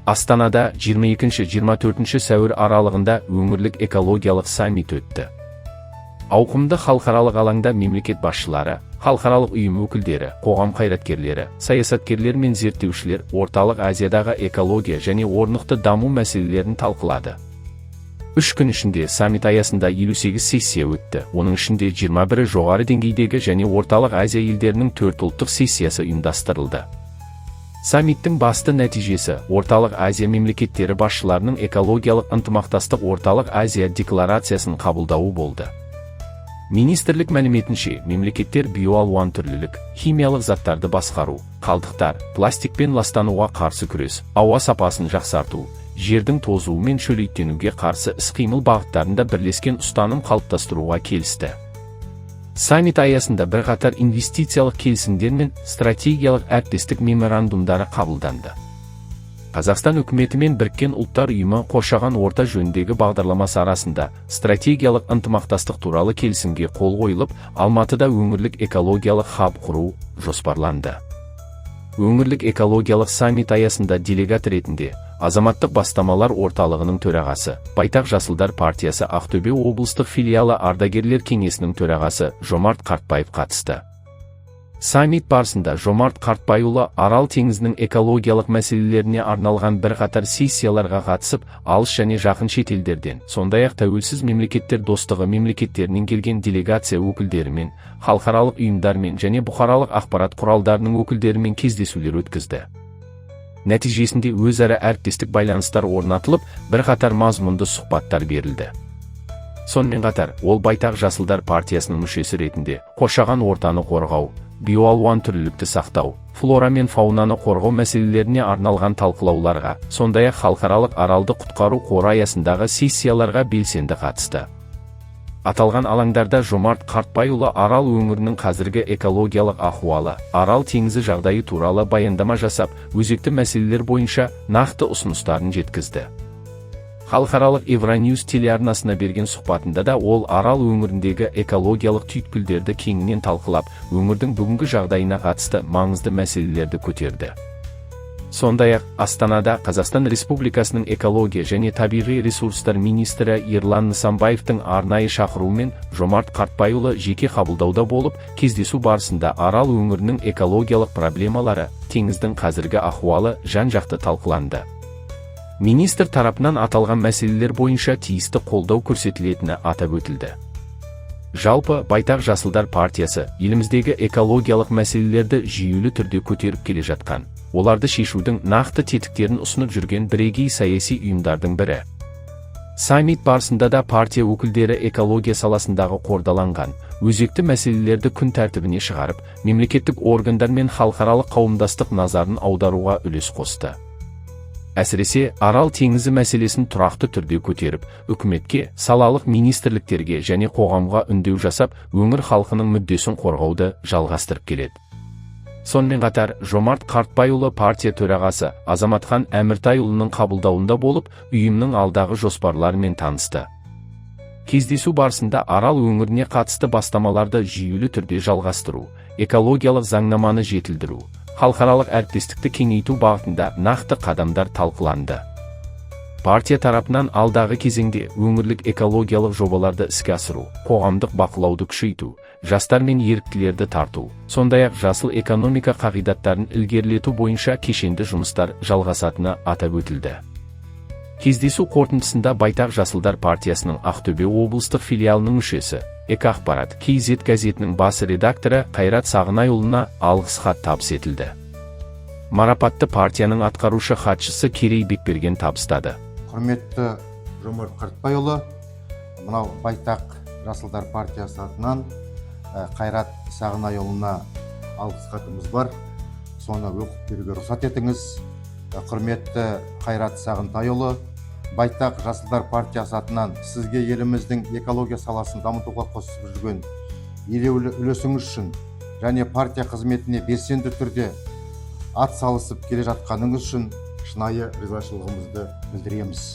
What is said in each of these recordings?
Астанада 22-24 сәуір аралығында өңірлік экологиялық саммит өтті. Ауқымды халықаралық алаңда мемлекет басшылары, халықаралық ұйым өкілдері, қоғам қайраткерлері, саясаткерлер мен зерттеушілер орталық Азиядағы экология және орнықты даму мәселелерін талқылады. 3 күн ішінде саммит аясында 58 сессия өтті. Оның ішінде 21 жоғары деңгейдегі және орталық Азия елдерінің 4 ұлттық сессиясы ұйымдастырылды. Саммиттің басты нәтижесі орталық Азия мемлекеттері басшыларының экологиялық ынтымақтастық орталық Азия декларациясын қабылдауы болды. Министрлік мәліметінше, мемлекеттер биоалуантүрлілік, химиялық заттарды басқару, қалдықтар, пластикпен ластануға қарсы күрес, ауа сапасын жақсарту, жердің тозуы мен шөлейттенуге қарсы іс-қимыл бағыттарында бірлескен ұстаным қалыптастыруға келісті. Саммит аясында бірқатар инвестициялық келісімдер мен стратегиялық әріптестік меморандумдары қабылданды. Қазақстан үкіметі мен Біріккен ұлттар ұйымы қоршаған орта жөніндегі бағдарламасы арасында стратегиялық ынтымақтастық туралы келісімге қол қойылып, Алматыда өңірлік экологиялық хаб құру жоспарланды. Өңірлік экологиялық саммит аясында делегат ретінде Азаматтық бастамалар орталығының төрағасы, Байтақ Жасылдар партиясы Ақтөбе облыстық филиалы ардагерлер кеңесінің төрағасы Жомарт Қартбаев қатысты. Саммит барысында Жомарт Қартбайұлы Арал теңізінің экологиялық мәселелеріне арналған бірқатар сессияларға қатысып, алыс және жақын шетелдерден, сондай-ақ тәуелсіз мемлекеттер достығы мемлекеттерінен келген делегация өкілдерімен, халықаралық ұйымдармен және бұқаралық ақпарат құралдарының өкілдерімен кездесулер өткізді. Нәтижесінде өзара әріптестік байланыстар орнатылып, бірқатар мазмұнды сұхбаттар берілді. Сонымен қатар, ол Байтақ Жасылдар партиясының мүшесі ретінде қоршаған ортаны қорғау, биоалуантүрлілікті сақтау, флора мен фаунаны қорғау мәселелеріне арналған талқылауларға, сондай-ақ халықаралық аралды құтқару қоры аясындағы сессияларға белсенді қатысты. Аталған алаңдарда Жомарт Қартбайұлы Арал өңірінің қазіргі экологиялық ахуалы, Арал теңізі жағдайы туралы баяндама жасап, өзекті мәселелер бойынша нақты ұсыныстарын жеткізді. Халықаралық Евроньюз телеарнасына берген сұхбатында да ол Арал өңіріндегі экологиялық түйткілдерді кеңінен талқылап, өңірдің бүгінгі жағдайына қатысты маңызды мәселелерді көтерді. Сондай-ақ, Астанада Қазақстан Республикасының экология және табиғи ресурстар министрі Ерлан Нысанбаевтың арнайы шақыруымен Жомарт Қартбайұлы жеке қабылдауда болып, кездесу барысында Арал өңірінің экологиялық проблемалары, теңіздің қазіргі ахуалы жан-жақты талқыланды. Министр тарапынан аталған мәселелер бойынша тиісті қолдау көрсетілетіні атап өтілді. Жалпы, Байтақ Жасылдар партиясы еліміздегі экологиялық мәселелерді жүйелі түрде көтеріп келе жатқан, оларды шешудің нақты тетіктерін ұсынып жүрген бірегей саяси ұйымдардың бірі. Саммит барысында да партия өкілдері экология саласындағы қордаланған өзекті мәселелерді күн тәртібіне шығарып, мемлекеттік органдар мен халықаралық қауымдастық назарын аударуға үлес қосты. Әсіресе, Арал теңізі мәселесін тұрақты түрде көтеріп, үкіметке, салалық министрліктерге және қоғамға үндеу жасап, өңір халқының мүддесін қорғауды жалғастырып келеді. Сонымен қатар, Жомарт Қартбайұлы партия төрағасы Азаматхан Әміртайұлының қабылдауында болып, ұйымның алдағы жоспарларымен танысты. Кездесу барысында Арал өңіріне қатысты бастамаларды жүйелі түрде жалғастыру, экологиялық заңнаманы жетілдіру, халықаралық әріптестікті кеңейту бағытында нақты қадамдар талқыланды. Партия тарапынан алдағы кезеңде өңірлік экологиялық жобаларды іске асыру, қоғамдық бақылауды күшейту, жастар мен еріктілерді тарту, сондай-ақ жасыл экономика қағидаттарын ілгерілету бойынша кешенді жұмыстар жалғасатыны атап өтілді. Кездесу қорытындысында Байтақ Жасылдар партиясының Ақтөбе облыстық филиалының мүшесі, Экоақпарат КЗ газетінің бас редакторы Қайрат Сағынайұлына алғыс хат табыс етілді. Марапатты партияның атқарушы хатшысы Керей Бекберген табыстады. Құрметті Жомарт Қартбайұлы, мынау Байтақ Жасылдар партиясы атынан Қайрат Сағынайұлына алғыс хатымыз бар. Соны оқып беруге рұқсат етіңіз. Құрметті Қайрат Сағынтайұлы, Байтақ Жасылдар партиясы атынан сізге еліміздің экология саласын дамытуға қосып жүрген елеулі үлесіңіз үшін және партия қызметіне белсенді түрде ат салысып келе жатқаныңыз үшін шынайы ризашылығымызды білдіреміз.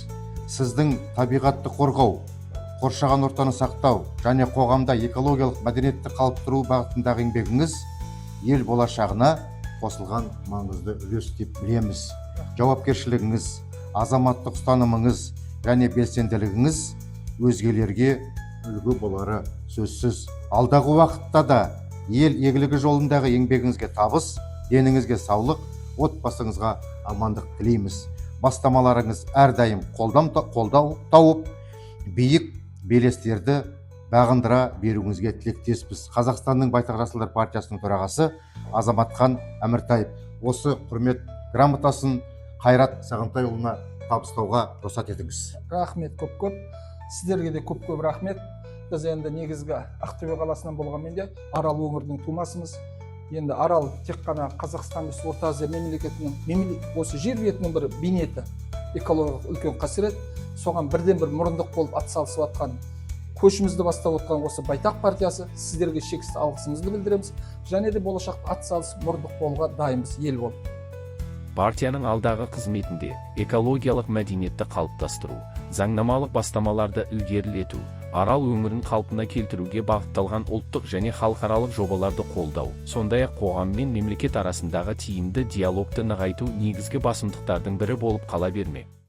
Сіздің табиғатты қорғау, қоршаған ортаны сақтау және қоғамда экологиялық мәдениетті қалыптастыру бағытындағы еңбегіңіз ел болашағына қосылған маңызды үлес деп білеміз. жауапкершілігіңіз, азаматтық ұстанымыңыз және белсенділігіңіз өзгелерге үлгі болары сөзсіз. Алдағы уақытта да ел игілігі жолындағы еңбегіңізге табыс, деніңізге саулық, отбасыңызға амандық тілейміз. Бастамаларыңыз әрдайым қолдау тауып, биік белестерді бағындыра беруіңізге тілектеспіз. Қазақстанның Байтақ Жасылдар партиясының төрағасы Азаматхан Әміртаев осы құрмет грамотасын Қайрат Сағынтайұлына табыстауға рұқсат етіңіз. Рахмет көп-көп. Сіздерге де көп-көп рахмет. Біз енді негізгі Ақтөбе қаласынан болғанмен де Арал өңірінің тумасымыз. Енді Арал тек қана Қазақстан емес, Орта Азия мемлекетінің осы жер бетінің бір бейнеті, экологиялық үлкен қасірет. Соған бірден бір мұрындық болып атсалысып жатқан, көшімізді бастап отқан осы Байтақ партиясы, сіздерге шексіз алғысымызды білдіреміз. Және де болашақта атсалысып мұрындық болуға дайынбыз ел болып. Партияның алдағы қызметінде экологиялық мәдениетті қалыптастыру, заңнамалық бастамаларды ілгерілету, Арал өңірін қалпына келтіруге бағытталған ұлттық және халықаралық жобаларды қолдау, сондай-ақ қоғам мен мемлекет арасындағы тиімді диалогты нығайту негізгі басымдықтардың бірі болып қала бермек.